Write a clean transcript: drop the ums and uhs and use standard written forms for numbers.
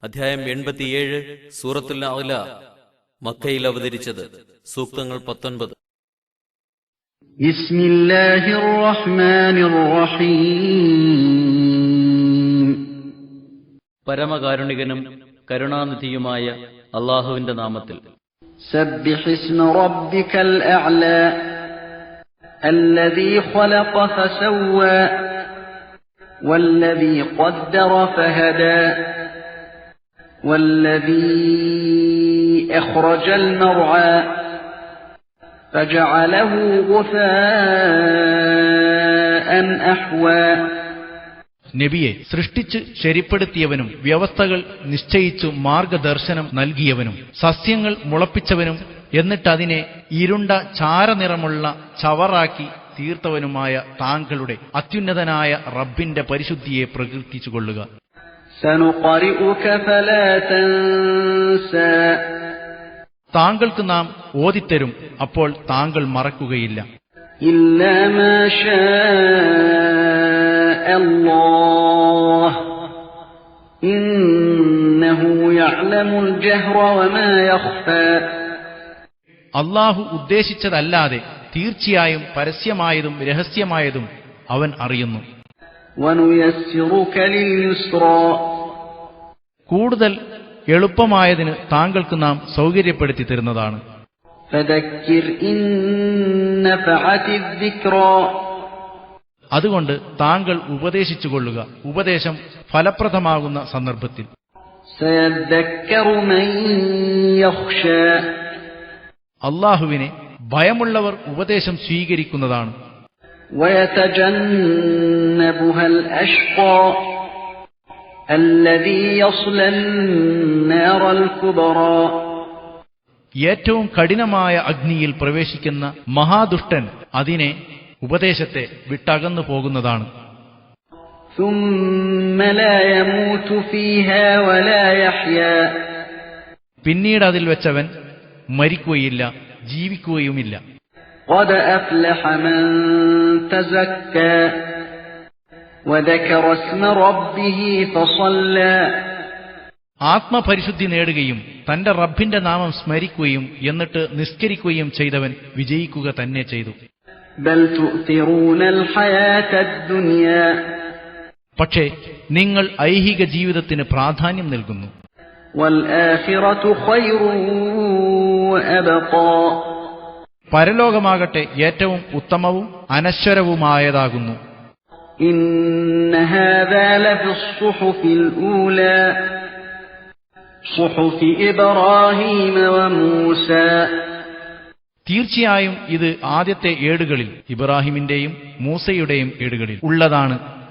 അധ്യായം 87 സൂറത്തുൽ അഅ്ല. മക്കയിൽ അവതരിച്ചത്. സൂക്തങ്ങൾ 19. ബിസ്മില്ലാഹിർ റഹ്മാനിർ റഹീം. പരമകാരുണികനും കരുണാനിധിയുമായ അല്ലാഹുവിന്റെ നാമത്തിൽ. സബ്ബിഹിസ്മ റബ്ബികൽ അഅ്ലാ അല്ലദീ ഖലഖ ഫസവ്വാ വല്ലദീ ഖദ്ദറ ഫഹദാ വല്ലദീ അഖ്റജൽ മർആ ഫജഅലഹു ഗുസാഅൻ അഹ്വാ. നബിയെ, സൃഷ്ടിച്ച് ശരിപ്പെടുത്തിയവനും വ്യവസ്ഥകൾ നിശ്ചയിച്ചു മാർഗദർശനം നൽകിയവനും സസ്യങ്ങൾ മുളപ്പിച്ചവനും എന്നിട്ടതിനെ ഇരുണ്ട ചാരനിറമുള്ള ചവറാക്കി തീർത്തവനുമായ താങ്കളുടെ അത്യുന്നതനായ റബ്ബിന്റെ പരിശുദ്ധിയെ പ്രകീർത്തിച്ചുകൊള്ളുക. സനുഖരിഉക ഫലാ തൻസാ. താങ്കൾക്ക് നാം ഓതിത്തരും, അപ്പോൾ താങ്കൾ മറക്കുകയില്ല. ഇല്ലാ മാ ശാഅ അല്ലാഹ് ഇന്നഹു യഅലമുൽ ജഹ്റ വമാ യഖ്ഫാ. അല്ലാഹു ഉദ്ദേശിച്ചതല്ലാതെ തീർച്ചയായും പരസ്യമായതും രഹസ്യമായതും അവൻ അറിയുന്നു. വനുയസ്സിറുക ലിൽയുസ്റാ. കൂടുതൽ എളുപ്പമായതിന് താങ്കൾക്ക് നാം സൗകര്യപ്പെടുത്തി തരുന്നതാണ്. ഫദക്കിർ ഇൻ നഫഅതിദ് ദിക്റാ. അതുകൊണ്ട് താങ്കൾ ഉപദേശിച്ചുകൊള്ളുക, ഉപദേശം ഫലപ്രദമാകുന്ന സന്ദർഭത്തിൽ. സയദ്ദക്കറു മൻ യഖ്ശാ. അല്ലാഹുവിനെ ഭയമുള്ളവർ ഉപദേശം സ്വീകരിക്കുന്നതാണ്. വയതജന്നബുഹൽ അഷ്ഖാ അല്ലദീ യസ്ലൻ നാറൽ കുബ്റാ. ഏറ്റവും കഠിനമായ അഗ്നിയിൽ പ്രവേശിക്കുന്ന മഹാദുഷ്ടൻ അതിനെ ഉപദേശത്തെ വിട്ടകന്നു പോകുന്നതാണ്. ثم لا يموت فيها ولا يحيا. പിന്നീട് അതിൽ വെച്ചവൻ മരിക്കുകയില്ല, ജീവിക്കുകയുമില്ല. قد أفلح من تزكى وذكر اسم ربه فصلى. ആത്മപരിശുദ്ധി നേടുകയും തന്റെ റബ്ബിന്റെ നാമം സ്മരിക്കുകയും എന്നിട്ട് നിസ്കരിക്കുകയും ചെയ്തവൻ വിജയിക്കുക തന്നെ ചെയ്തു. بل تؤثرون الحياة الدنيا. പക്ഷേ നിങ്ങൾ ഐഹിക ജീവിതത്തിന് പ്രാധാന്യം നൽകുന്നു. والآخرة خير وأبقى. പരലോകമാകട്ടെ ഏറ്റവും ഉത്തമവും അനശ്വരവുമായതാകുന്നു. إن هذا لفي الصحف الأولى صحف إبراهيم وموسى. തീർച്ചയായും ഇത് ആദ്യത്തെ ഏടുകളിൽ, ഇബ്രാഹിമിന്റെയും മൂസയുടെയും ഏടുകളിൽ ഉള്ളതാണ്.